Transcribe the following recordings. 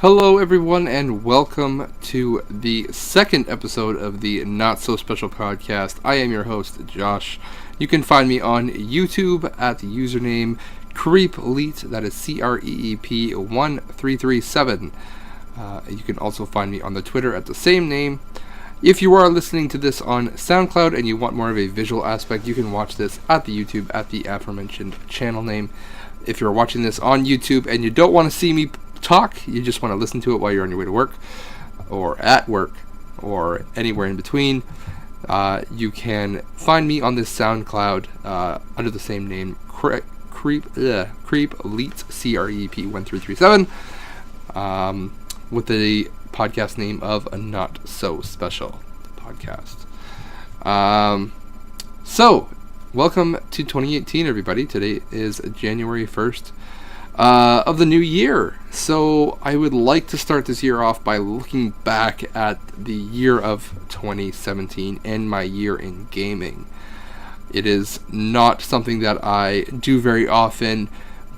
Hello, everyone, and welcome to the second episode of the Not So Special podcast. I am your host, Josh. You can find me on YouTube at the username CreepLeet, that is CREEP 1337. You can also find me on the Twitter at the same name. If you are listening to this on SoundCloud and you want more of a visual aspect, you can watch this at the YouTube at the aforementioned channel name. If you're watching this on YouTube and you don't want to see me talk, you just want to listen to it while you're on your way to work or at work or anywhere in between, you can find me on this SoundCloud under the same name, CreepLeet, CREP 1337, with the podcast name of a Not So Special podcast. So welcome to 2018, everybody. Today is January 1st of the new year. So I would like to start this year off by looking back at the year of 2017 and my year in gaming. It is not something that I do very often,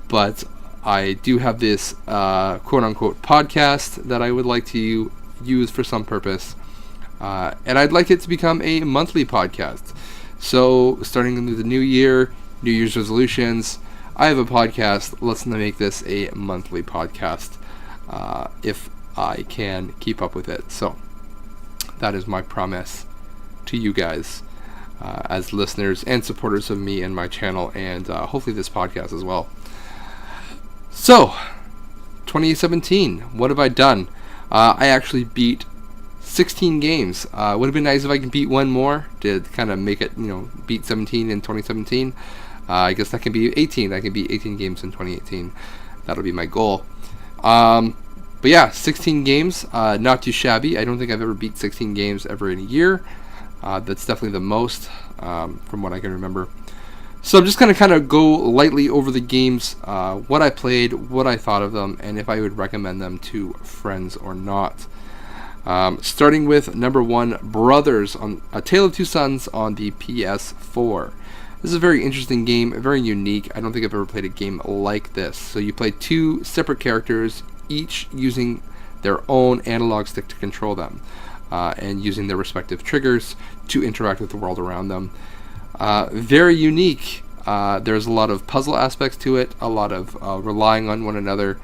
but I do have this quote-unquote podcast that I would like to use for some purpose, and I'd like it to become a monthly podcast. So starting into the new year, New Year's resolutions, I have a podcast. Let's make this a monthly podcast if I can keep up with it. So that is my promise to you guys as listeners and supporters of me and my channel, and hopefully this podcast as well. So 2017, what have I done? I actually beat 16 games. Would have been nice if I could beat one more to kind of make it, beat 17 in 2017. I guess that can be 18. I can beat 18 games in 2018. That'll be my goal. But yeah, 16 games, not too shabby. I don't think I've ever beat 16 games ever in a year. That's definitely the most from what I can remember. So I'm just going to kind of go lightly over the games, what I played, what I thought of them, and if I would recommend them to friends or not. Starting with number 1, Brothers, on A Tale of Two Sons on the PS4. This is a very interesting game, very unique. I don't think I've ever played a game like this. So you play two separate characters, each using their own analog stick to control them, and using their respective triggers to interact with the world around them. Very unique. There's a lot of puzzle aspects to it, a lot of relying on one another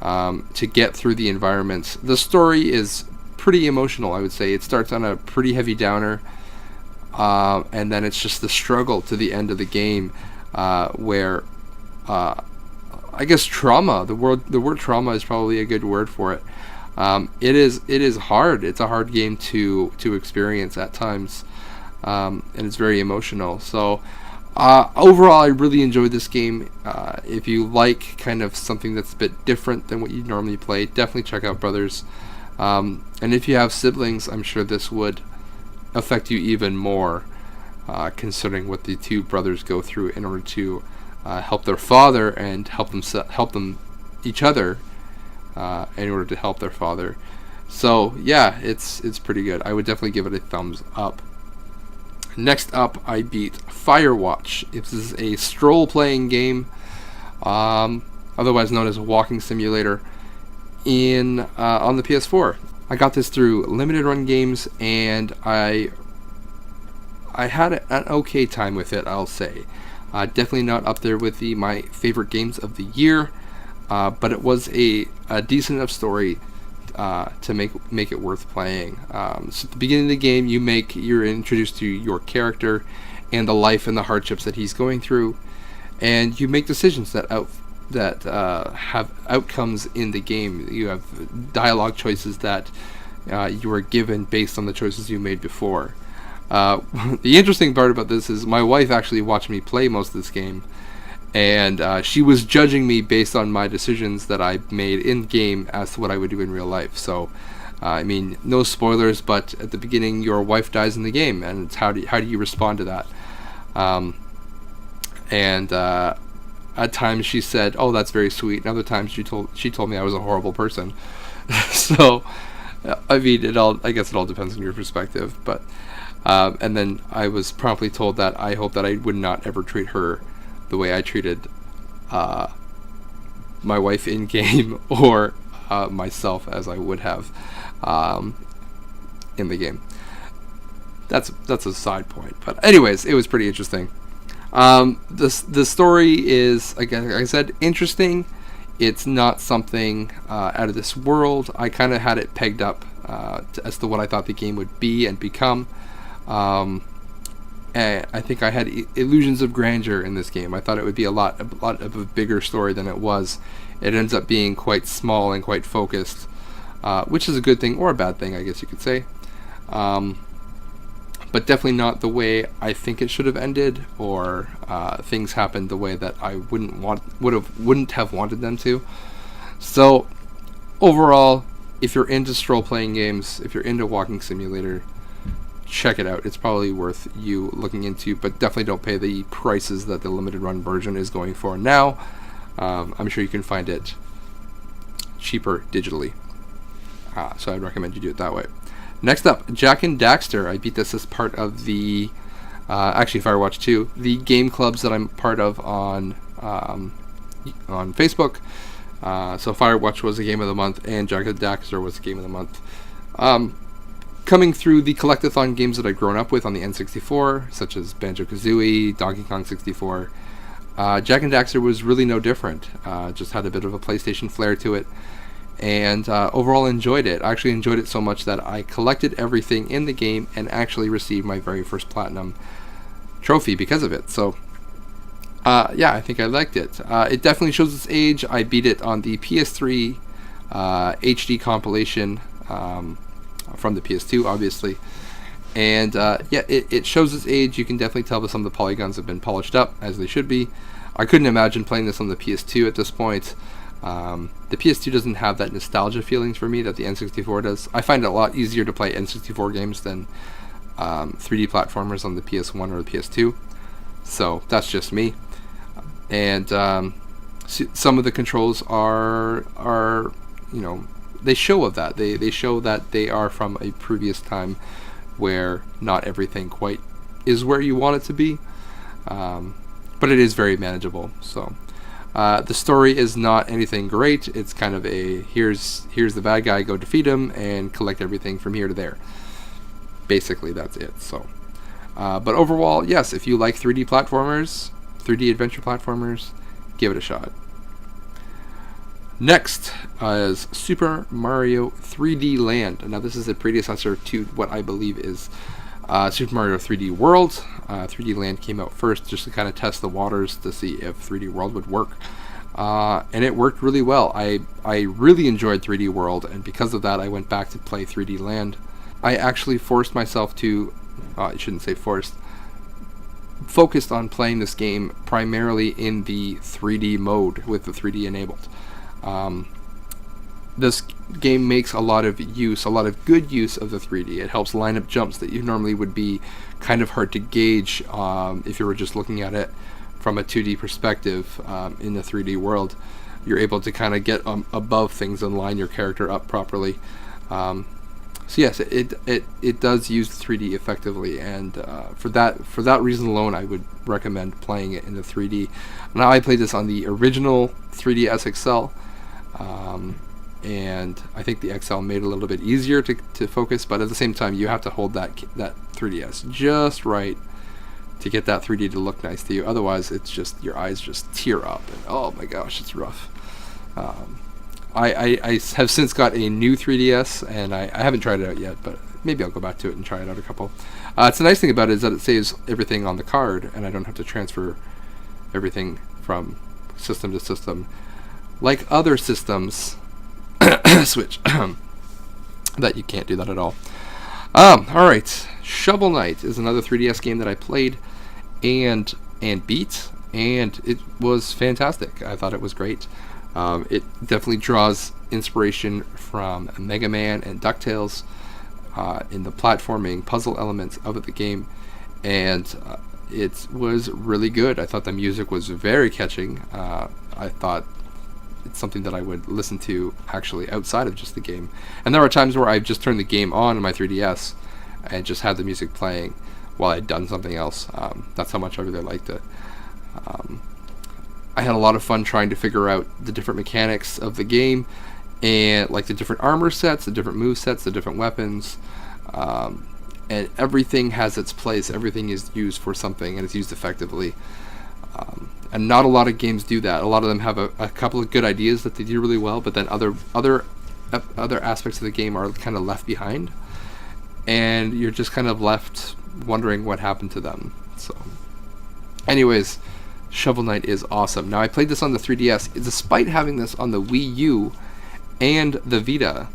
to get through the environments. The story is pretty emotional, I would say. It starts on a pretty heavy downer, and then it's just the struggle to the end of the game, where I guess trauma. The word trauma is probably a good word for it. It is hard. It's a hard game to experience at times, and it's very emotional. So overall, I really enjoyed this game. If you like kind of something that's a bit different than what you normally play, definitely check out Brothers. And if you have siblings, I'm sure this would affect you even more, considering what the two brothers go through in order to help their father and help them each other in order to help their father. So yeah, it's pretty good. I would definitely give it a thumbs up. Next up, I beat Firewatch. This is a stroll playing game, otherwise known as a walking simulator, on the PS4. I got this through Limited Run Games, and I had an okay time with it, I'll say. Definitely not up there with my favorite games of the year, but it was a decent enough story to make it worth playing. So at the beginning of the game, you're introduced to your character and the life and the hardships that he's going through, and you make decisions that have outcomes in the game. You have dialogue choices that you are given based on the choices you made before. The interesting part about this is my wife actually watched me play most of this game, and she was judging me based on my decisions that I made in game as to what I would do in real life. So I mean, no spoilers, but at the beginning your wife dies in the game, and it's how do you respond to that? At times she said, "Oh, that's very sweet," and other times she told me I was a horrible person. So, I mean, I guess it all depends on your perspective. But and then I was promptly told that I hope that I would not ever treat her the way I treated my wife in game, or myself as I would have in the game. That's a side point, but anyways, it was pretty interesting. The story is, again, like I said, interesting. It's not something out of this world. I kind of had it pegged up as to what I thought the game would be and become. And I think I had illusions of grandeur in this game. I thought it would be a lot of a bigger story than it was. It ends up being quite small and quite focused, which is a good thing or a bad thing, I guess you could say. But definitely not the way I think it should have ended, or things happened the way that I wouldn't have wanted them to. So overall, if you're into role-playing games, if you're into Walking Simulator, check it out. It's probably worth you looking into, but definitely don't pay the prices that the limited run version is going for now. I'm sure you can find it cheaper digitally, so I'd recommend you do it that way. Next up, Jak and Daxter. I beat this as part of the actually Firewatch 2, the game clubs that I'm part of on Facebook. So Firewatch was a game of the month, and Jak and Daxter was a game of the month. Coming through the collectathon games that I've grown up with on the N64, such as Banjo-Kazooie, Donkey Kong 64, Jak and Daxter was really no different. Just had a bit of a PlayStation flair to it, and overall enjoyed it. I actually enjoyed it so much that I collected everything in the game and actually received my very first Platinum trophy because of it. So yeah, I think I liked it. It definitely shows its age. I beat it on the PS3 HD compilation from the PS2, obviously. And yeah, it shows its age. You can definitely tell that some of the polygons have been polished up, as they should be. I couldn't imagine playing this on the PS2 at this point. The PS2 doesn't have that nostalgia feelings for me that the N64 does. I find it a lot easier to play N64 games than 3D platformers on the PS1 or the PS2. So that's just me. And some of the controls are you know, they show of that. They show that they are from a previous time where not everything quite is where you want it to be. But it is very manageable. So the story is not anything great. It's kind of a here's the bad guy, go defeat him and collect everything from here to there. Basically, that's it. So, but overall, yes, if you like 3D platformers, 3D adventure platformers, give it a shot. Next is Super Mario 3D Land. Now, this is a predecessor to what I believe is Super Mario 3D World. 3D Land came out first just to kind of test the waters to see if 3D World would work. And it worked really well. I really enjoyed 3D World, and because of that, I went back to play 3D Land. I actually forced myself to, I shouldn't say forced, focused on playing this game primarily in the 3D mode with the 3D enabled. This game makes a lot of good use of the 3D. It helps line up jumps that you normally would be kind of hard to gauge if you were just looking at it from a 2D perspective in the 3D world. You're able to kind of get above things and line your character up properly. So yes, it does use the 3D effectively, and for that reason alone, I would recommend playing it in the 3D. Now, I played this on the original 3DS XL, and I think the XL made it a little bit easier to focus, but at the same time, you have to hold that 3DS just right to get that 3D to look nice to you. Otherwise, it's just your eyes just tear up, and oh my gosh, it's rough. I have since got a new 3DS, and I haven't tried it out yet, but maybe I'll go back to it and try it out a couple. It's the nice thing about it is that it saves everything on the card, and I don't have to transfer everything from system to system like other systems Switch that you can't do that at all. Alright, Shovel Knight is another 3DS game that I played and beat, and it was fantastic. I thought it was great. It definitely draws inspiration from Mega Man and DuckTales in the platforming puzzle elements of the game, and it was really good. I thought the music was very catching. I thought it's something that I would listen to actually outside of just the game. And there are times where I've just turned the game on my 3DS and just had the music playing while I'd done something else. That's how much I really liked it. I had a lot of fun trying to figure out the different mechanics of the game, and like the different armor sets, the different move sets, the different weapons, and everything has its place. Everything is used for something and it's used effectively. And not a lot of games do that. A lot of them have a couple of good ideas that they do really well, but then other aspects of the game are kind of left behind, and you're just kind of left wondering what happened to them. So, anyways, Shovel Knight is awesome. Now, I played this on the 3DS, despite having this on the Wii U and the Vita,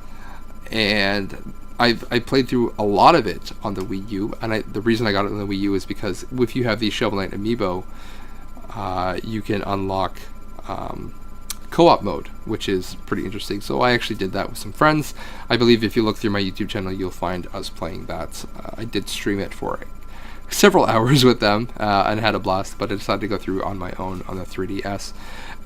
and I played through a lot of it on the Wii U, and the reason I got it on the Wii U is because if you have the Shovel Knight amiibo, you can unlock co-op mode, which is pretty interesting. So I actually did that with some friends. I believe if you look through my YouTube channel, you'll find us playing that. I did stream it for several hours with them and had a blast, but I decided to go through on my own on the 3DS.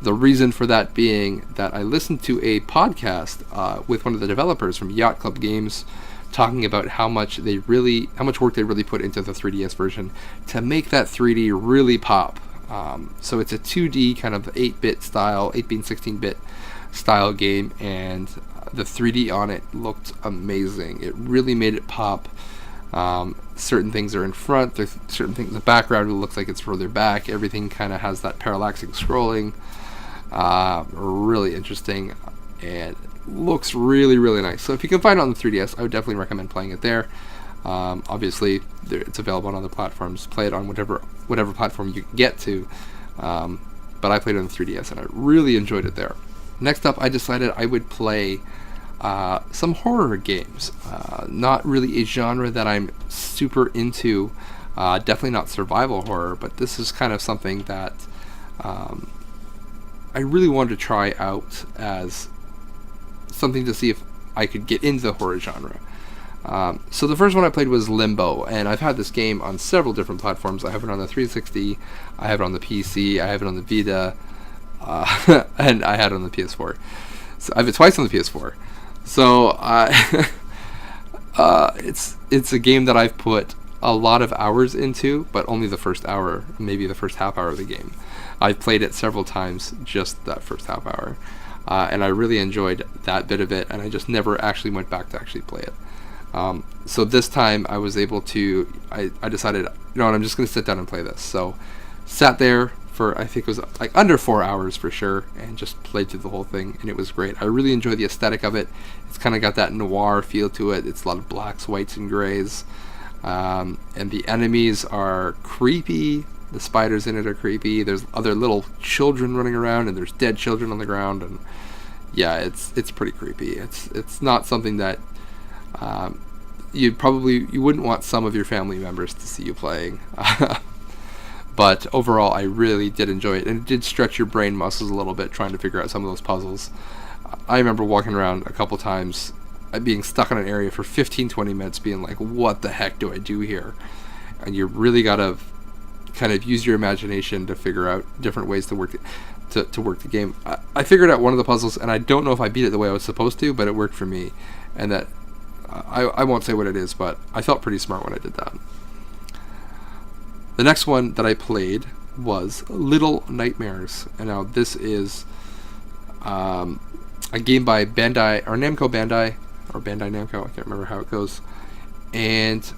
The reason for that being that I listened to a podcast with one of the developers from Yacht Club Games talking about how much work they really put into the 3DS version to make that 3D really pop. So it's a 2D kind of 8-bit style, 8-bit and 16-bit style game, and the 3D on it looked amazing. It really made it pop. Certain things are in front, there's certain things in the background, it looks like it's further back. Everything kind of has that parallaxing scrolling. Really interesting, and looks really, really nice. So if you can find it on the 3DS, I would definitely recommend playing it there. Obviously, it's available on other platforms. Play it on whatever platform you can get to. But I played it on the 3DS, and I really enjoyed it there. Next up, I decided I would play some horror games. Not really a genre that I'm super into. Definitely not survival horror, but this is kind of something that I really wanted to try out as something to see if I could get into the horror genre. So the first one I played was Limbo, and I've had this game on several different platforms. I have it on the 360, I have it on the PC, I have it on the Vita, and I had it on the PS4. So I have it twice on the PS4. So it's a game that I've put a lot of hours into, but only the first hour, maybe the first half hour of the game. I've played it several times, just that first half hour, and I really enjoyed that bit of it, and I just never actually went back to actually play it. So this time I was able to, I decided, you know what, I'm just going to sit down and play this. So sat there for, I think it was like under 4 hours for sure, and just played through the whole thing, and it was great. I really enjoy the aesthetic of it. It's kind of got that noir feel to it. It's a lot of blacks, whites, and grays. And the enemies are creepy. The spiders in it are creepy. There's other little children running around, and there's dead children on the ground, and yeah, it's pretty creepy. It's not something that you wouldn't want some of your family members to see you playing. But overall, I really did enjoy it, and it did stretch your brain muscles a little bit trying to figure out some of those puzzles. I remember walking around a couple times, being stuck in an area for 15-20 minutes, being like, what the heck do I do here? And you really gotta kind of use your imagination to figure out different ways to work the game. I figured out one of the puzzles, and I don't know if I beat it the way I was supposed to, but it worked for me. And that I won't say what it is, but I felt pretty smart when I did that. The next one that I played was Little Nightmares, and now this is a game by Bandai, or Namco Bandai, or Bandai Namco, I can't remember how it goes, and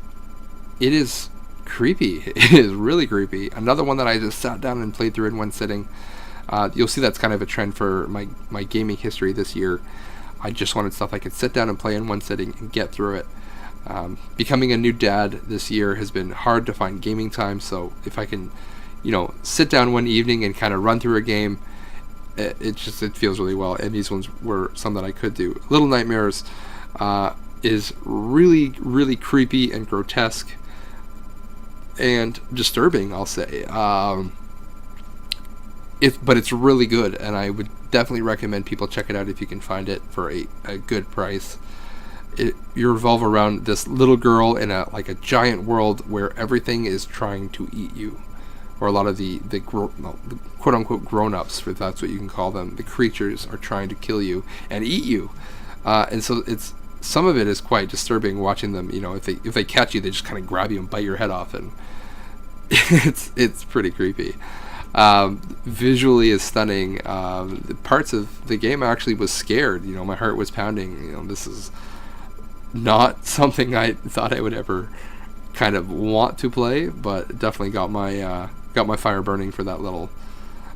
it is creepy. It is really creepy. Another one that I just sat down and played through in one sitting. You'll see that's kind of a trend for my gaming history this year. I just wanted stuff I could sit down and play in one sitting and get through it. Becoming a new dad this year has been hard to find gaming time, so if I can, sit down one evening and kind of run through a game, it feels really well, and these ones were some that I could do. Little Nightmares is really, really creepy and grotesque and disturbing, I'll say. But it's really good, and I would definitely recommend people check it out if you can find it for a good price. You revolve around this little girl in a giant world where everything is trying to eat you, or a lot of the quote-unquote grown-ups, if that's what you can call them. The creatures are trying to kill you and eat you, and so some of it is quite disturbing watching them. If they catch you, they just kind of grab you and bite your head off, and it's pretty creepy. Visually is stunning. The parts of the game I actually was scared. My heart was pounding. This is not something I thought I would ever kind of want to play, but definitely got my fire burning for that little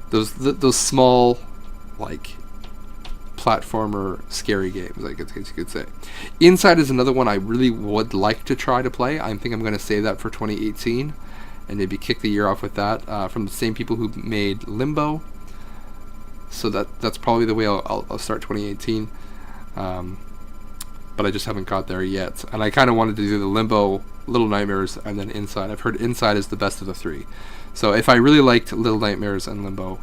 those small like platformer scary games, I guess you could say. Inside is another one I really would like to try to play. I think I'm going to save that for 2018 and maybe kick the year off with that, from the same people who made Limbo. So that's probably the way I'll start 2018. But I just haven't got there yet. And I kind of wanted to do the Limbo, Little Nightmares, and then Inside. I've heard Inside is the best of the three. So if I really liked Little Nightmares and Limbo,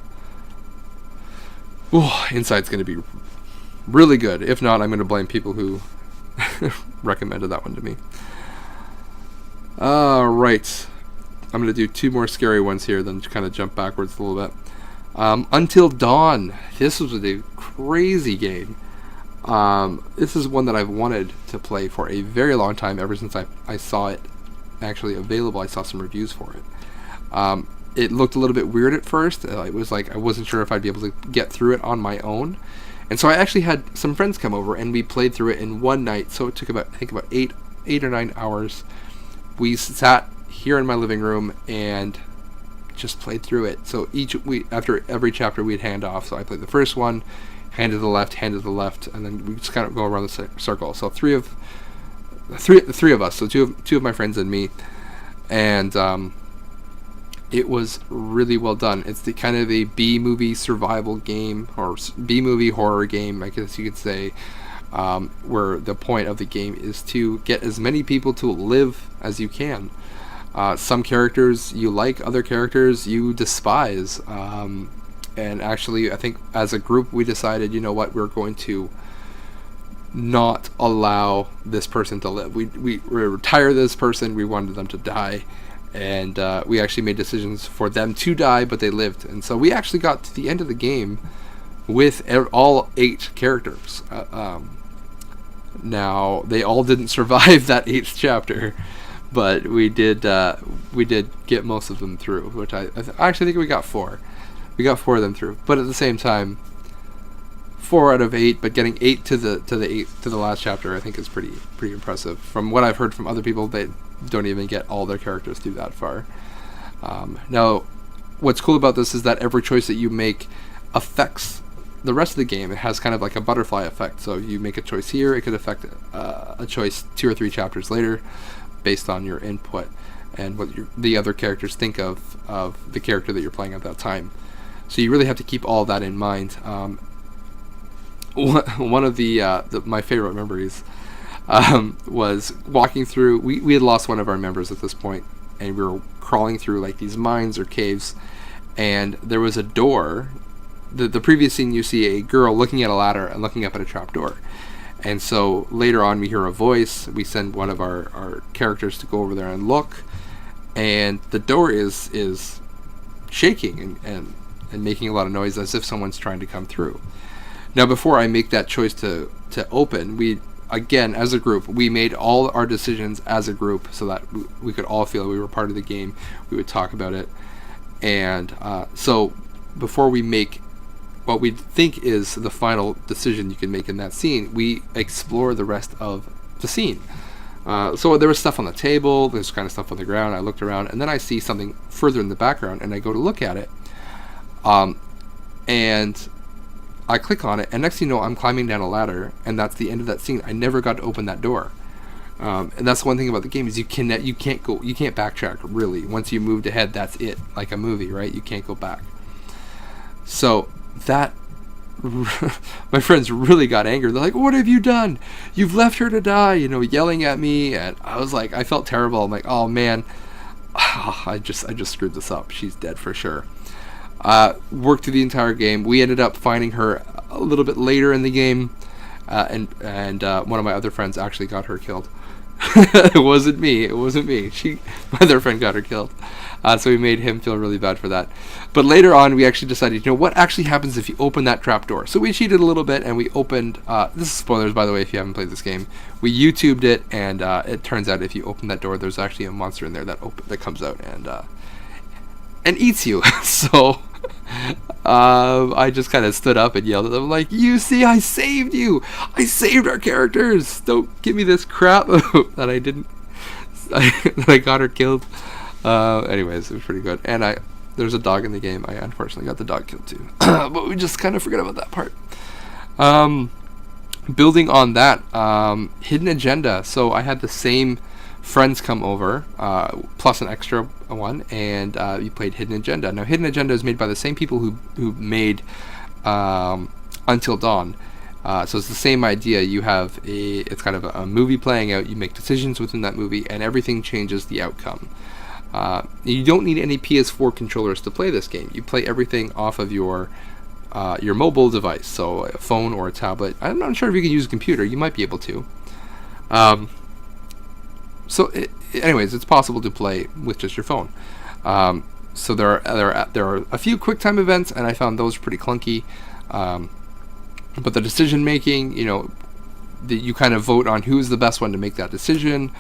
Inside's going to be really good. If not, I'm going to blame people who recommended that one to me. Alright. I'm going to do two more scary ones here, then kind of jump backwards a little bit. Until Dawn. This was a crazy game. This is one that I've wanted to play for a very long time, ever since I saw it actually available. I saw some reviews for it. It looked a little bit weird at first. It was like I wasn't sure if I'd be able to get through it on my own. And so I actually had some friends come over and we played through it in one night. So it took about 8 or 9 hours. We sat here in my living room and just played through it. So after every chapter we'd hand off. So I played the first one, hand to the left, and then we just kind of go around the circle. So three of us, so two of my friends and me, and it was really well done. It's the kind of a B-movie survival game, or B-movie horror game, I guess you could say, where the point of the game is to get as many people to live as you can. Some characters you like, other characters you despise. And actually, I think as a group we decided, you know what, we're going to not allow this person to live. We retire this person. We wanted them to die. And we actually made decisions for them to die, but they lived. And so we actually got to the end of the game with all 8 characters. Now, they all didn't survive that 8th chapter, but we did get most of them through, which I actually think we got 4. We got 4 of them through, but at the same time, 4 out of 8, but getting 8 to the last chapter, I think is pretty impressive. From what I've heard from other people, they don't even get all their characters through that far. Now, what's cool about this is that every choice that you make affects the rest of the game. It has kind of like a butterfly effect. So you make a choice here, it could affect a choice 2 or 3 chapters later, based on your input and what the other characters think of the character that you're playing at that time. So you really have to keep all that in mind. One of my favorite memories was walking through. We had lost one of our members at this point, and we were crawling through like these mines or caves, and there was a door. The previous scene, you see a girl looking at a ladder and looking up at a trap door. And so later on, we hear a voice. We send one of our characters to go over there and look, and the door is shaking and making a lot of noise, as if someone's trying to come through. Now, before I make that choice to open, we, again, as a group, we made all our decisions as a group so that we could all feel we were part of the game. We would talk about it. And so before we make what we think is the final decision you can make in that scene, we explore the rest of the scene. So there was stuff on the table, there's kind of stuff on the ground. I looked around, and then I see something further in the background, and I go to look at it. And I click on it, and next thing you know, I'm climbing down a ladder, and that's the end of that scene. I never got to open that door. And that's one thing about the game, is you can't backtrack, really. Once you moved ahead, that's it. Like a movie, right? You can't go back. So that my friends really got angry. They're like, "What have you done? You've left her to die," yelling at me. And I was like, I felt terrible. I'm like, oh man, I just screwed this up. She's dead for sure. Worked through the entire game. We ended up finding her a little bit later in the game, and one of my other friends actually got her killed. It wasn't me. My other friend got her killed. So we made him feel really bad for that. But later on, we actually decided, what actually happens if you open that trapdoor? So we cheated a little bit, and we opened. This is spoilers, by the way, if you haven't played this game. We YouTubed it, and it turns out if you open that door, there's actually a monster in there that comes out, and and eats you. So I just kind of stood up and yelled at them like, "You see, I saved you! I saved our characters! Don't give me this crap that I didn't, that I got her killed." Anyways, it was pretty good. And there's a dog in the game. I unfortunately got the dog killed too. But we just kind of forget about that part. Building on that, Hidden Agenda. So I had the same friends come over, plus an extra one, and we played Hidden Agenda. Now, Hidden Agenda is made by the same people who made Until Dawn. So it's the same idea. You have it's kind of a movie playing out. You make decisions within that movie, and everything changes the outcome. You don't need any PS4 controllers to play this game. You play everything off of your mobile device, so a phone or a tablet. I'm not sure if you can use a computer. You might be able to. Anyways, it's possible to play with just your phone. So there are a few QuickTime events, and I found those pretty clunky. But the decision making, you kind of vote on who's the best one to make that decision,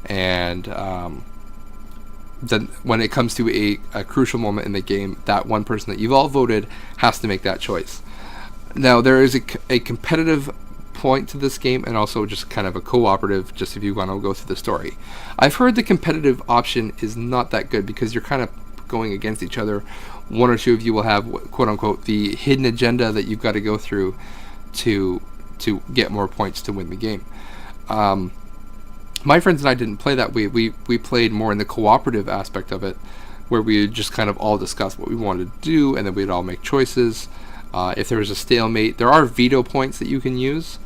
and then when it comes to a crucial moment in the game, that one person that you've all voted has to make that choice. Now, there is a competitive point to this game, and also just kind of a cooperative, just if you want to go through the story. I've heard the competitive option is not that good because you're kind of going against each other. One or two of you will have, quote unquote, the hidden agenda that you've got to go through to get more points to win the game. My friends and I didn't play that way. We played more in the cooperative aspect of it, where we would just kind of all discuss what we wanted to do, and then we'd all make choices. If there was a stalemate, there are veto points that you can use,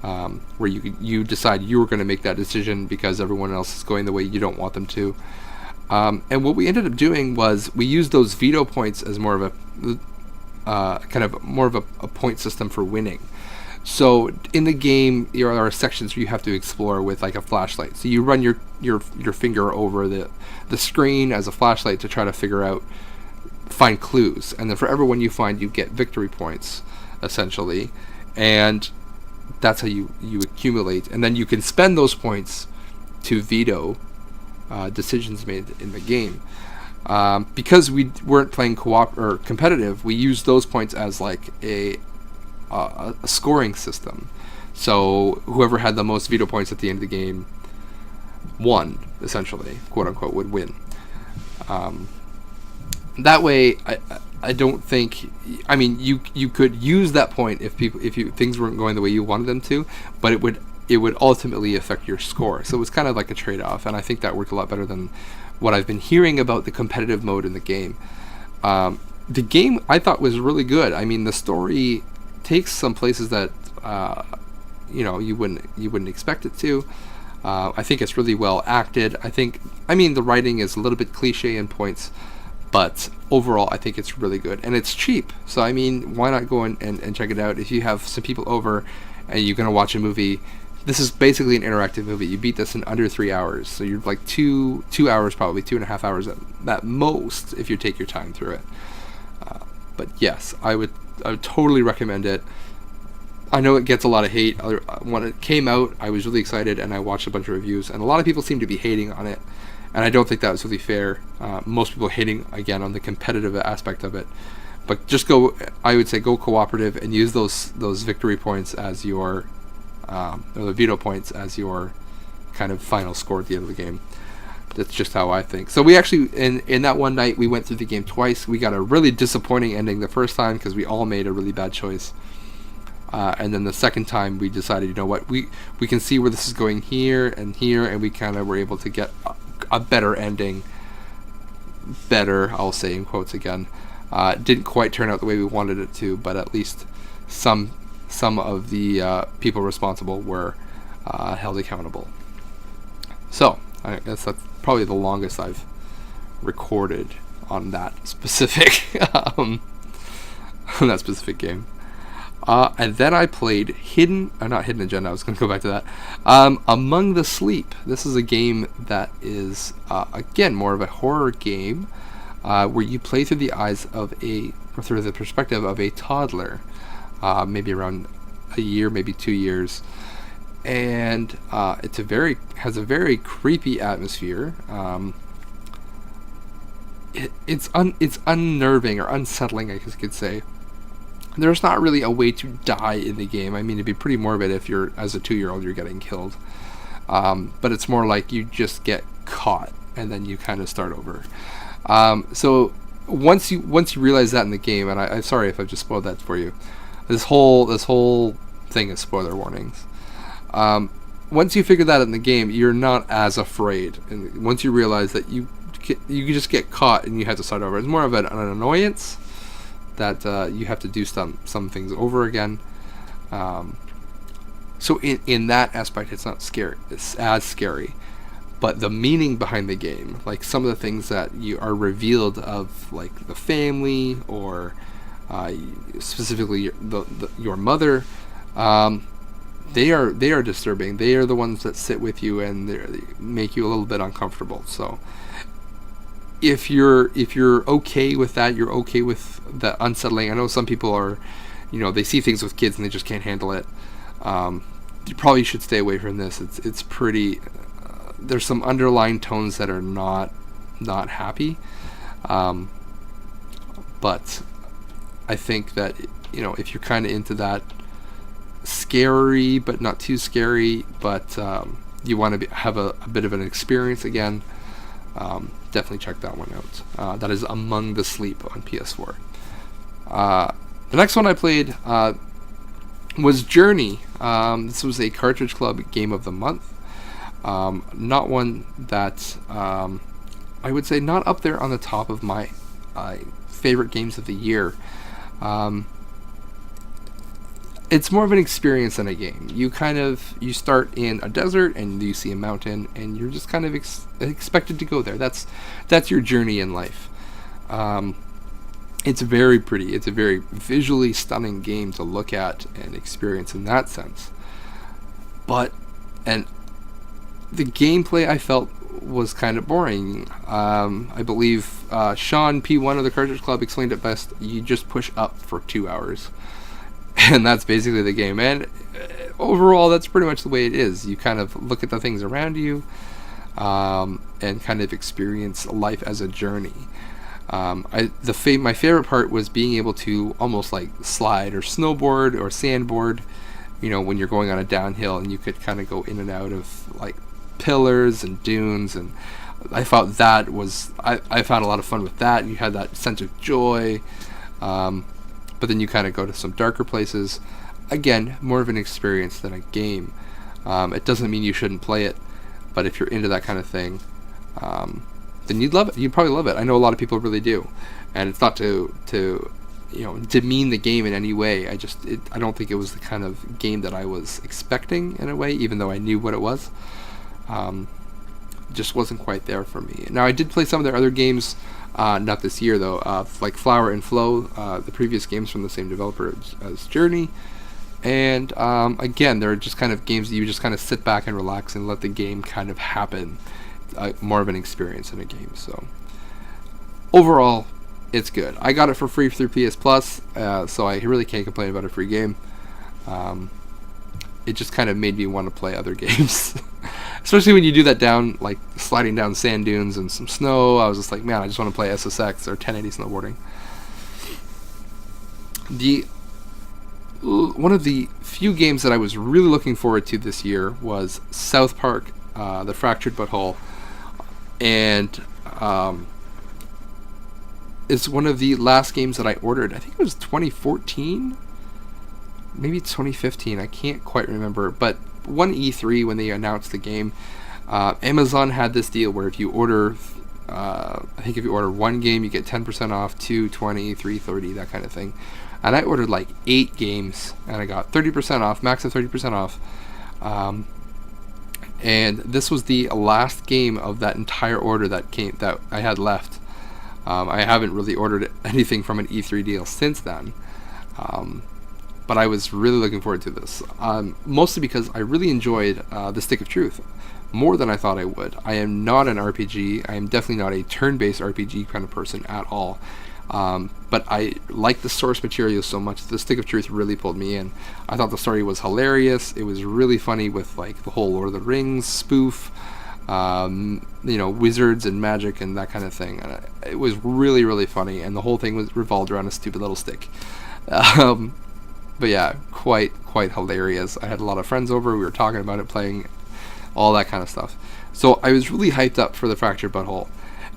where you decide you were going to make that decision because everyone else is going the way you don't want them to. And what we ended up doing was we used those veto points as more of a point system for winning. So in the game, there are sections where you have to explore with like a flashlight. So you run your finger over the screen as a flashlight to try to find clues. And then for every one you find, you get victory points, essentially. And that's how you accumulate. And then you can spend those points to veto decisions made in the game. Because we weren't playing co-op or competitive, we used those points as like a scoring system. So whoever had the most veto points at the end of the game won, essentially, quote unquote, would win. That way, I don't think. I mean, you could use that point if things weren't going the way you wanted them to, but it would ultimately affect your score. So it was kind of like a trade-off, and I think that worked a lot better than what I've been hearing about the competitive mode in the game. The game I thought was really good. I mean, the story takes some places that you wouldn't expect it to. I think it's really well acted. The writing is a little bit cliche in points, but overall I think it's really good, and it's cheap. So I mean, why not go and check it out if you have some people over and you're gonna watch a movie. This is basically an interactive movie. You beat this in under 3 hours, so you're like 2 hours, probably 2.5 hours at most if you take your time through it. But yes, I would totally recommend it. I know it gets a lot of hate. When it came out, I was really excited, and I watched a bunch of reviews, and a lot of people seem to be hating on it, and I don't think that was really fair. Most people hating, again, on the competitive aspect of it. But I would say go cooperative and use those victory points as your, or the veto points as your kind of final score at the end of the game. That's just how I think. So we actually, in that one night, we went through the game twice. We got a really disappointing ending the first time because we all made a really bad choice. And then the second time, we decided, you know what, we can see where this is going here, and we kind of were able to get a better ending. Better, I'll say in quotes again. Didn't quite turn out the way we wanted it to, but at least some of the people responsible were held accountable. So I guess that's probably the longest I've recorded on that specific game. And then I played not Hidden Agenda. I was going to go back to that. Among the Sleep. This is a game that is again more of a horror game, where you play through through the perspective of a toddler, maybe around a year, maybe 2 years. And has a very creepy atmosphere. it's unnerving or unsettling, I guess you could say. There's not really a way to die in the game. I mean, it'd be pretty morbid if you're, as a 2-year-old, you're getting killed. But it's more like you just get caught and then you kind of start over. So once you realize that in the game, and I'm sorry if I've just spoiled that for you. This whole thing is spoiler warnings. Once you figure that out in the game, you're not as afraid. And once you realize that you just get caught and you have to start over, it's more of an annoyance that you have to do some things over again. So in that aspect, it's not scary. It's as scary. But the meaning behind the game, like some of the things that you are revealed of, like the family or specifically your mother, they are disturbing. They are the ones that sit with you and they make you a little bit uncomfortable. So if you're okay with that, you're okay with the unsettling. I know some people are, they see things with kids and they just can't handle it. You probably should stay away from this. It's pretty. There's some underlying tones that are not happy, but I think that if you're kind of into that scary but not too scary, but you want to have a bit of an experience again, definitely check that one out. That is Among the Sleep on PS4. The next one I played was Journey. This was a Cartridge Club Game of the Month. Not one that I would say not up there on the top of my favorite games of the year. It's more of an experience than a game. You start in a desert and you see a mountain and you're just kind of expected to go there. That's your journey in life. It's very pretty. It's a very visually stunning game to look at and experience in that sense. And the gameplay I felt was kind of boring. I believe Sean P1 of the Cartridge Club explained it best. You just push up for 2 hours. And that's basically the game. And overall, that's pretty much the way it is. You kind of look at the things around you and kind of experience life as a journey. My favorite part was being able to almost like slide or snowboard or sandboard, when you're going on a downhill, and you could kind of go in and out of like pillars and dunes, and I thought that was I found a lot of fun with that. You had that sense of joy, but then you kind of go to some darker places. Again, more of an experience than a game. It doesn't mean you shouldn't play it, but if you're into that kind of thing, then you'd love it. You'd probably love it. I know a lot of people really do, and it's not to demean the game in any way. I don't think it was the kind of game that I was expecting in a way, even though I knew what it was. Just wasn't quite there for me. Now I did play some of their other games, not this year though, like Flower and Flow, the previous games from the same developer as Journey. And again, they're just kind of games that you just kind of sit back and relax and let the game kind of happen. More of an experience in a game. So overall, it's good. I got it for free through PS Plus, so I really can't complain about a free game. It just kind of made me want to play other games. Especially when you do that down, like sliding down sand dunes and some snow. I was just like, man, I just want to play SSX or 1080 snowboarding. One of the few games that I was really looking forward to this year was South Park, The Fractured But Whole. And it's one of the last games that I ordered. I think it was 2014? Maybe it's 2015. I can't quite remember. But one E3 when they announced the game, Amazon had this deal where if you order, I think if you order one game, you get 10% off, 2, 20, 3, 30, that kind of thing. And I ordered like 8 games, and I got 30% off, max of 30% off. And this was the last game of that entire order that I had left. I haven't really ordered anything from an E3 deal since then. But I was really looking forward to this, mostly because I really enjoyed The Stick of Truth more than I thought I would. I am not an RPG. I am definitely not a turn-based RPG kind of person at all. But I like the source material so much. The Stick of Truth really pulled me in. I thought the story was hilarious. It was really funny with like the whole Lord of the Rings spoof. wizards and magic and that kind of thing. And it was really, really funny, and the whole thing was revolved around a stupid little stick. But yeah, quite hilarious. I had a lot of friends over. We were talking about it, playing, all that kind of stuff. So I was really hyped up for the Fractured Butthole,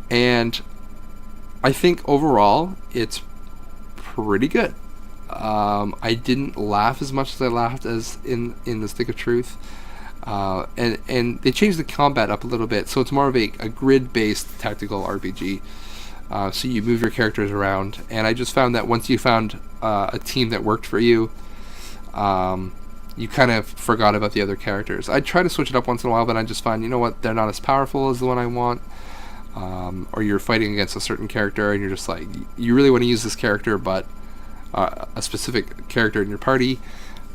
and I think overall it's pretty good. I didn't laugh as much as I laughed as in the Stick of Truth. And they changed the combat up a little bit, so it's more of a grid-based tactical RPG. So you move your characters around, and I just found that once you found a team that worked for you, you kind of forgot about the other characters. I try to switch it up once in a while, but I just find, they're not as powerful as the one I want. Or you're fighting against a certain character, and you're just like, you really want to use this character, but a specific character in your party.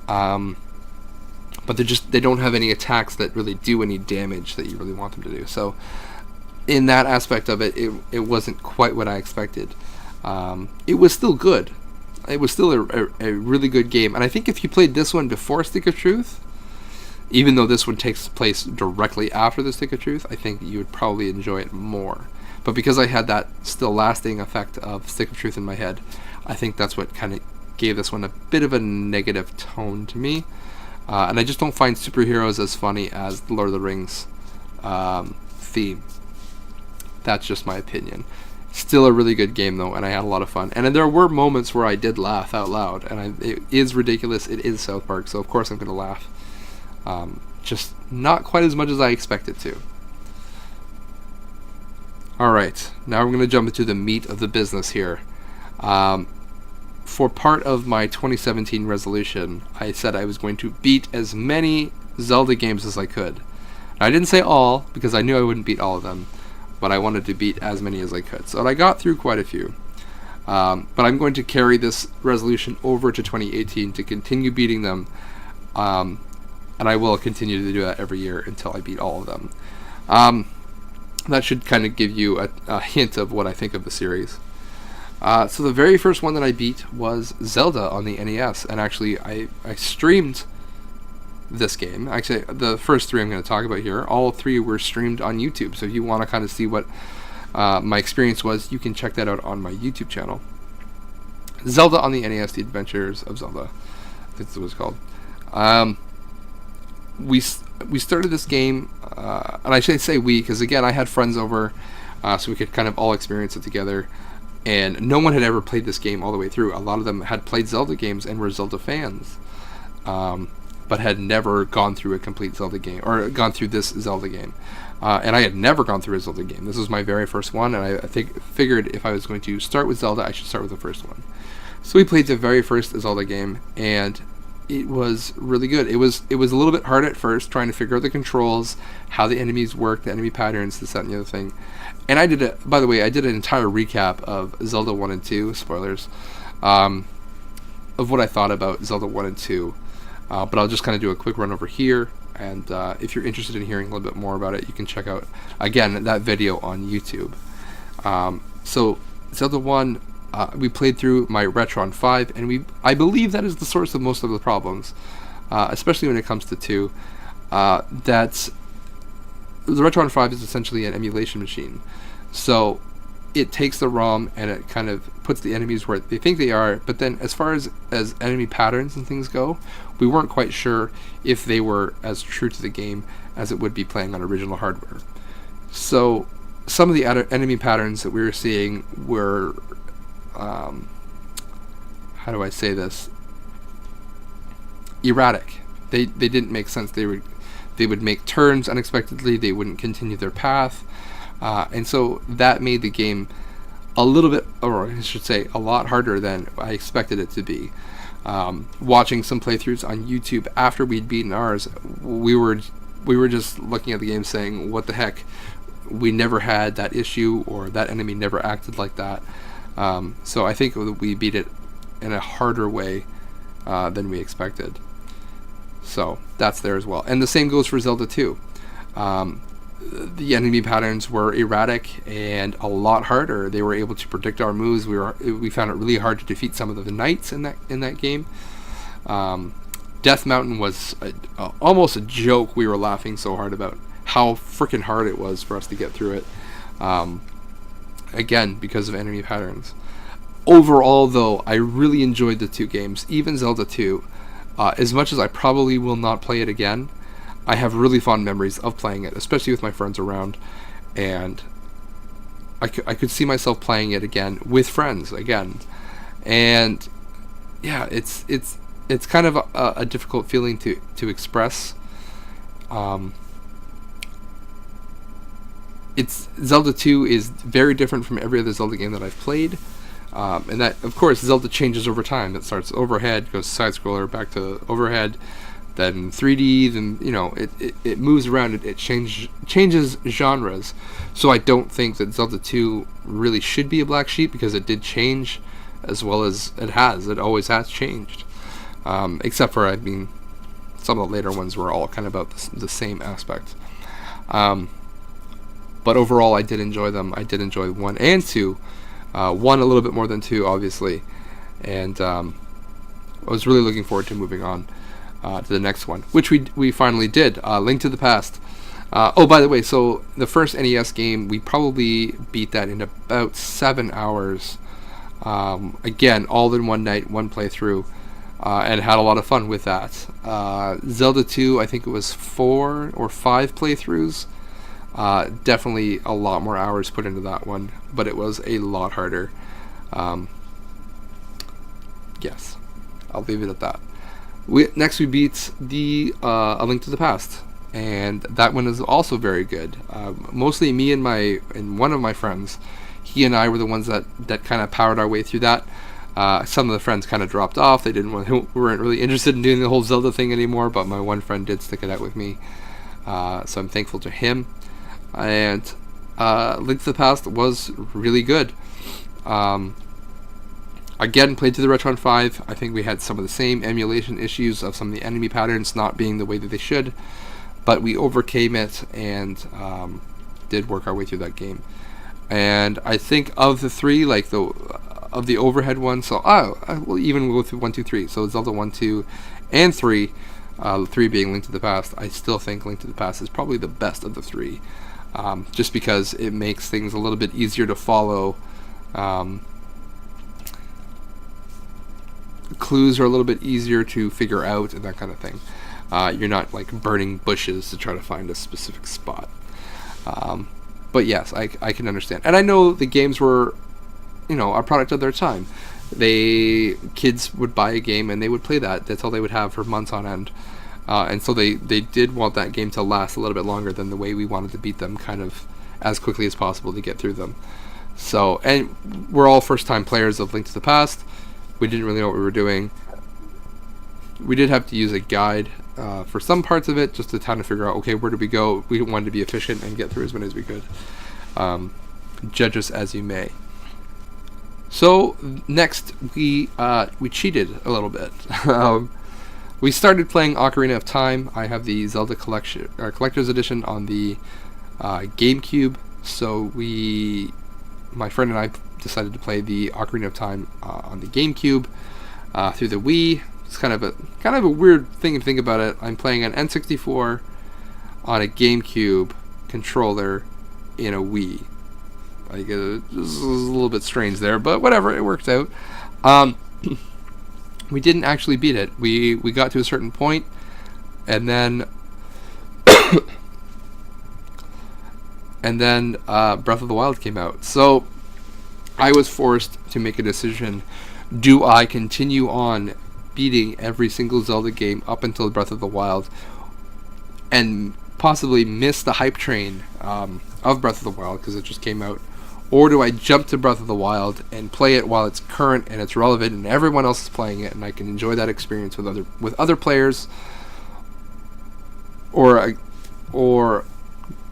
But they don't have any attacks that really do any damage that you really want them to do. So in that aspect of it, it wasn't quite what I expected. It was still good. It was still a really good game. And I think if you played this one before Stick of Truth, even though this one takes place directly after the Stick of Truth, I think you would probably enjoy it more. But because I had that still lasting effect of Stick of Truth in my head, I think that's what kind of gave this one a bit of a negative tone to me. And I just don't find superheroes as funny as the Lord of the Rings theme. That's just my opinion. Still a really good game, though, and I had a lot of fun. And there were moments where I did laugh out loud, and it is ridiculous. It is South Park, so of course I'm going to laugh. Just not quite as much as I expected to. Alright, now we're going to jump into the meat of the business here. For part of my 2017 resolution, I said I was going to beat as many Zelda games as I could. Now, I didn't say all, because I knew I wouldn't beat all of them, but I wanted to beat as many as I could. So I got through quite a few. But I'm going to carry this resolution over to 2018 to continue beating them, and I will continue to do that every year until I beat all of them. That should kind of give you a hint of what I think of the series. So the very first one that I beat was Zelda on the NES, and actually I streamed this game. Actually, the first three I'm going to talk about here, all three were streamed on YouTube, so if you want to kind of see what my experience was, you can check that out on my YouTube channel. Zelda on the NES, The Adventures of Zelda, I think that's what it's called. We started this game, and I should say we, because again, I had friends over, so we could kind of all experience it together. And no one had ever played this game all the way through. A lot of them had played Zelda games and were Zelda fans, but had never gone through a complete Zelda game, or gone through this Zelda game. And I had never gone through a Zelda game. This was my very first one, and I figured if I was going to start with Zelda, I should start with the first one. So we played the very first Zelda game, and it was really good. It was a little bit hard at first, trying to figure out the controls, how the enemies work, the enemy patterns, this, that, and the other thing. And I did an entire recap of Zelda 1 and 2, spoilers, of what I thought about Zelda 1 and 2. But I'll just kind of do a quick run over here, and if you're interested in hearing a little bit more about it, you can check out, again, that video on YouTube. So Zelda 1, we played through my Retron 5, and I believe that is the source of most of the problems, especially when it comes to 2. That's the Retron 5 is essentially an emulation machine. So it takes the ROM and it kind of puts the enemies where they think they are, but then as far as enemy patterns and things go, we weren't quite sure if they were as true to the game as it would be playing on original hardware. So some of the enemy patterns that we were seeing were, how do I say this? Erratic. They didn't make sense. They would make turns unexpectedly. They wouldn't continue their path. And so that made the game a little bit, or I should say, a lot harder than I expected it to be. Watching some playthroughs on YouTube after we'd beaten ours, we were just looking at the game saying, what the heck? We never had that issue, or that enemy never acted like that. So I think we beat it in a harder way than we expected. So that's there as well. And the same goes for Zelda 2. The enemy patterns were erratic and a lot harder. They were able to predict our moves. We found it really hard to defeat some of the knights in that game. Death Mountain was almost a joke. We were laughing so hard about how freaking hard it was for us to get through it. Again, because of enemy patterns. Overall, though, I really enjoyed the two games, even Zelda 2. As much as I probably will not play it again, I have really fond memories of playing it, especially with my friends around, and I could see myself playing it again with friends again. And yeah, it's kind of a difficult feeling to express. It's Zelda 2 is very different from every other Zelda game that I've played. And that, of course, Zelda changes over time. It starts overhead, goes side-scroller, back to overhead, then 3D, then, it moves around. It changes genres. So I don't think that Zelda 2 really should be a black sheep, because it did change as well as it has. It always has changed. Except for, some of the later ones were all kind of about the same aspect. But overall, I did enjoy them. I did enjoy 1 and 2. 1 a little bit more than 2, obviously, and I was really looking forward to moving on to the next one, which we finally did. Link to the Past. Oh, by the way, so the first NES game, we probably beat that in about 7 hours. Again, all in one night, one playthrough, and had a lot of fun with that. Zelda 2, I think it was 4 or 5 playthroughs. Definitely a lot more hours put into that one, but it was a lot harder. Yes, I'll leave it at that. Next we beat the A Link to the Past, and that one is also very good. Mostly me and one of my friends. He and I were the ones that kind of powered our way through that. Some of the friends kind of dropped off. They weren't really interested in doing the whole Zelda thing anymore, but my one friend did stick it out with me. So I'm thankful to him. And Link to the Past was really good. Again, played to the Retron 5. I think we had some of the same emulation issues of some of the enemy patterns not being the way that they should, but we overcame it and did work our way through that game. And I think of the three, of the overhead one, so we'll even go through 1, 2, 3. So Zelda 1, 2, and 3. 3 being Link to the Past. I still think Link to the Past is probably the best of the 3. Just because it makes things a little bit easier to follow. Clues are a little bit easier to figure out and that kind of thing. You're not burning bushes to try to find a specific spot. But yes, I can understand. And I know the games were, a product of their time. Kids would buy a game and they would play that. That's all they would have for months on end. And so they did want that game to last a little bit longer than the way we wanted to beat them, kind of as quickly as possible to get through them. So, and we're all first-time players of Link to the Past. We didn't really know what we were doing. We did have to use a guide for some parts of it, just to kind of figure out, okay, where do we go? We wanted to be efficient and get through as many as we could. Judge us as you may. So next, we cheated a little bit. We started playing Ocarina of Time. I have the Zelda Collector's Edition on the GameCube. So my friend and I decided to play the Ocarina of Time on the GameCube through the Wii. It's kind of a weird thing to think about it. I'm playing an N64 on a GameCube controller in a Wii. This is a little bit strange there, but whatever, it worked out. We didn't actually beat it. We got to a certain point, and then Breath of the Wild came out. So I was forced to make a decision. Do I continue on beating every single Zelda game up until Breath of the Wild and possibly miss the hype train of Breath of the Wild because it just came out? Or do I jump to Breath of the Wild and play it while it's current and it's relevant and everyone else is playing it and I can enjoy that experience with other players, or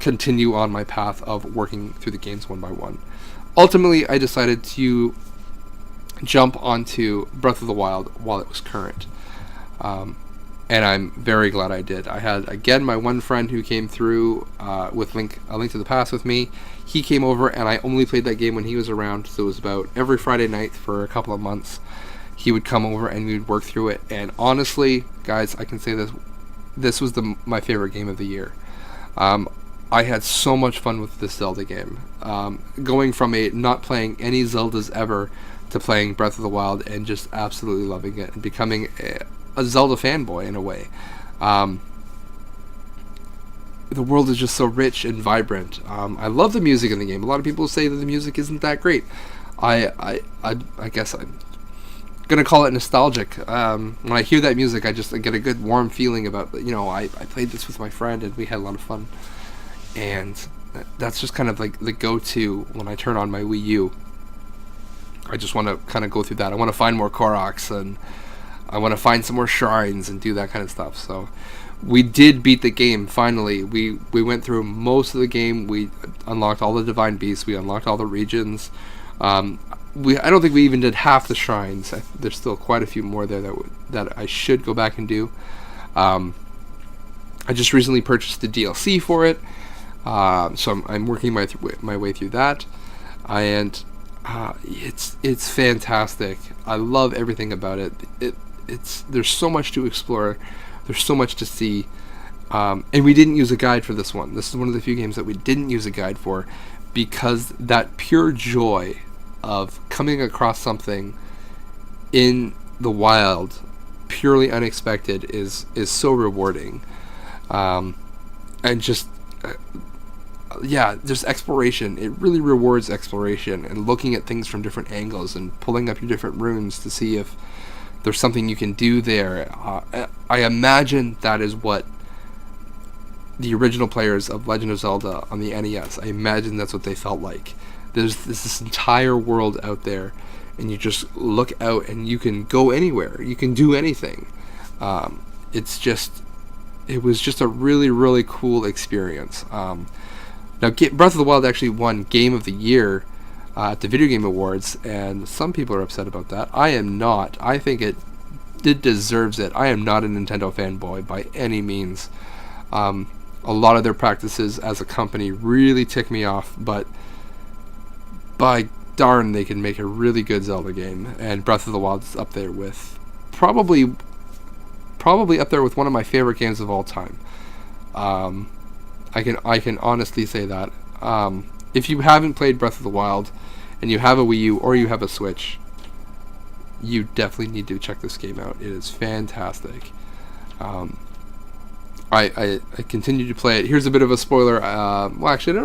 continue on my path of working through the games one by one? Ultimately, I decided to jump onto Breath of the Wild while it was current. And I'm very glad I did. I had, again, my one friend who came through with A Link to the Past with me. He came over, and I only played that game when he was around, so it was about every Friday night for a couple of months. He would come over, and we would work through it. And honestly, guys, I can say this was my favorite game of the year. I had so much fun with this Zelda game. Going from not playing any Zeldas ever to playing Breath of the Wild and just absolutely loving it and becoming a Zelda fanboy in a way. The world is just so rich and vibrant. I love the music in the game. A lot of people say that the music isn't that great. I guess I'm gonna call it nostalgic. When I hear that music, I get a good warm feeling about, I played this with my friend and we had a lot of fun. And that's just kind of like the go-to when I turn on my Wii U. I just want to kind of go through that. I want to find more Koroks, and I want to find some more shrines and do that kind of stuff. So we did beat the game finally. We went through most of the game. We unlocked all the Divine Beasts. We unlocked all the regions. I don't think we even did half the shrines. There's still quite a few more there that I should go back and do. I just recently purchased the DLC for it. So I'm working my way through that, and it's fantastic. I love everything about it. There's so much to explore. There's so much to see, and we didn't use a guide for this one. This is one of the few games that we didn't use a guide for, because that pure joy of coming across something in the wild, purely unexpected, is so rewarding, and just. Just exploration. It really rewards exploration and looking at things from different angles and pulling up your different runes to see if there's something you can do there. I imagine that is what the original players of Legend of Zelda on the NES, I imagine that's what they felt like. There's this entire world out there, and you just look out and you can go anywhere. You can do anything. It was just a really, really cool experience. Now, Breath of the Wild actually won Game of the Year at the Video Game Awards, and some people are upset about that. I am not. I think it deserves it. I am not a Nintendo fanboy by any means. A lot of their practices as a company really tick me off, but by darn, they can make a really good Zelda game, and Breath of the Wild is up there with probably up there with one of my favorite games of all time. I can honestly say that. If you haven't played Breath of the Wild, and you have a Wii U or you have a Switch, you definitely need to check this game out. It is fantastic. I continue to play it. Here's a bit of a spoiler. Well, actually,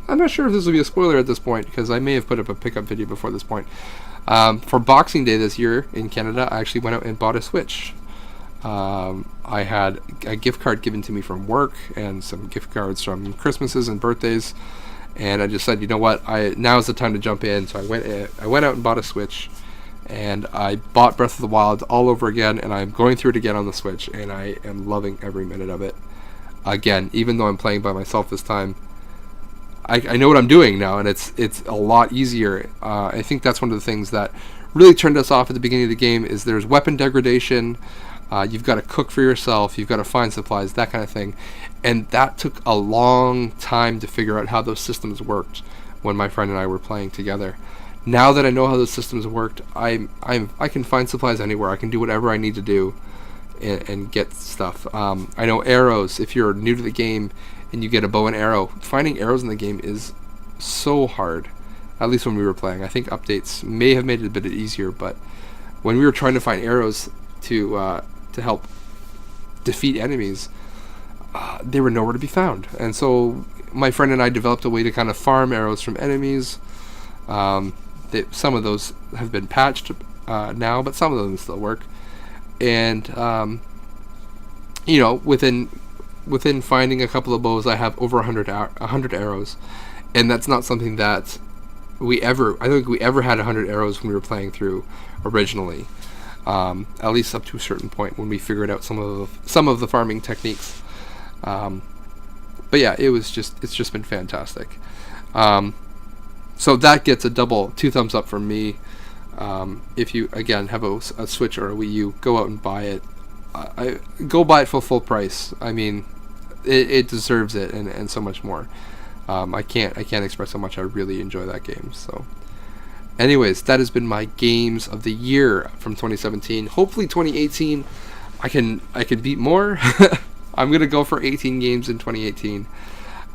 I'm not sure if this will be a spoiler at this point, because I may have put up a pickup video before this point. For Boxing Day this year in Canada, I actually went out and bought a Switch. I had a gift card given to me from work and some gift cards from Christmases and birthdays, and I just said, you know what, now is the time to jump in. So I went out and bought a Switch, and I bought Breath of the Wild all over again, and I'm going through it again on the Switch, and I am loving every minute of it. Again, even though I'm playing by myself this time, I know what I'm doing now, and it's a lot easier. I think that's one of the things that really turned us off at the beginning of the game, is there's weapon degradation. You've got to cook for yourself, you've got to find supplies, that kind of thing. And that took a long time to figure out how those systems worked when my friend and I were playing together. Now that I know how those systems worked, I can find supplies anywhere. I can do whatever I need to do and get stuff. I know arrows, if you're new to the game and you get a bow and arrow, finding arrows in the game is so hard, at least when we were playing. I think updates may have made it a bit easier, but when we were trying to find arrows to help defeat enemies, they were nowhere to be found. And so my friend and I developed a way to kind of farm arrows from enemies. Some of those have been patched now, but some of them still work. And within finding a couple of bows, I have over 100 arrows, and that's not something that I don't think we ever had 100 arrows when we were playing through originally. At least up to a certain point when we figured out some of the farming techniques. But yeah, it's just been fantastic. So that gets a double 2 thumbs up from me. If you again have a Switch or a Wii U, go out and buy it. Go buy it for full price. I mean, it deserves it, and so much more. I can't express how much I really enjoy that game. So. Anyways, that has been my games of the year from 2017. Hopefully 2018, I can beat more. I'm gonna go for 18 games in 2018.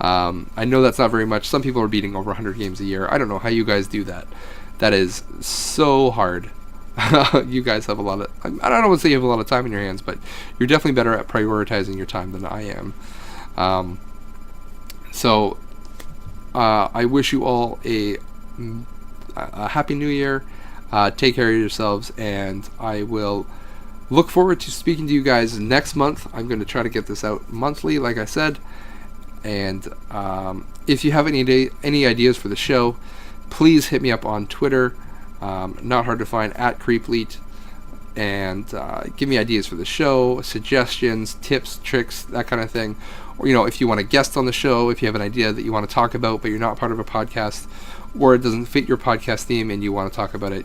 I know that's not very much. Some people are beating over 100 games a year. I don't know how you guys do that. That is so hard. You guys have a lot of, I don't want to say you have a lot of time in your hands, but you're definitely better at prioritizing your time than I am. So I wish you all a happy new year. Take care of yourselves, and I will look forward to speaking to you guys next month. I'm going to try to get this out monthly, like I said. And if you have any ideas for the show, please hit me up on Twitter. Not hard to find, at Creepleet, and give me ideas for the show, suggestions, tips, tricks, that kind of thing. Or, if you want a guest on the show, if you have an idea that you want to talk about but you're not part of a podcast, or it doesn't fit your podcast theme and you want to talk about it,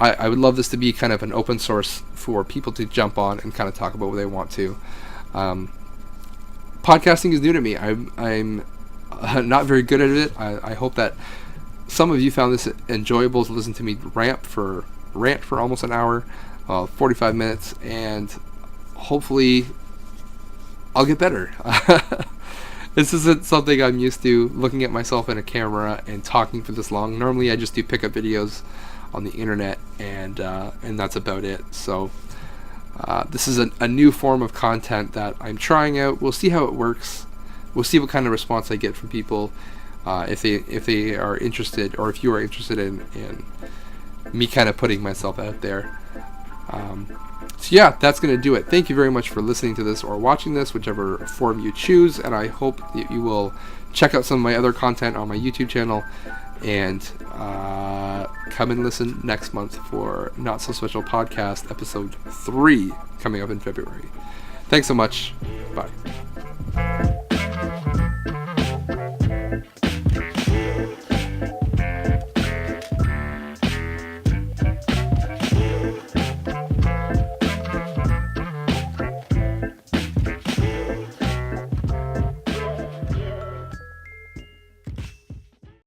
I would love this to be kind of an open source for people to jump on and kind of talk about what they want to. Podcasting is new to me. I'm not very good at it. I hope that some of you found this enjoyable to listen to me rant for almost an hour, 45 minutes, and hopefully I'll get better. This isn't something I'm used to, looking at myself in a camera and talking for this long. Normally I just do pickup videos on the internet, and that's about it. So this is a new form of content that I'm trying out. We'll see how it works. We'll see what kind of response I get from people. If they are interested, or if you are interested in me kind of putting myself out there. So yeah, that's going to do it. Thank you very much for listening to this or watching this, whichever form you choose, and I hope that you will check out some of my other content on my YouTube channel, and come and listen next month for Not So Special Podcast episode 3 coming up in February. Thanks so much. Bye.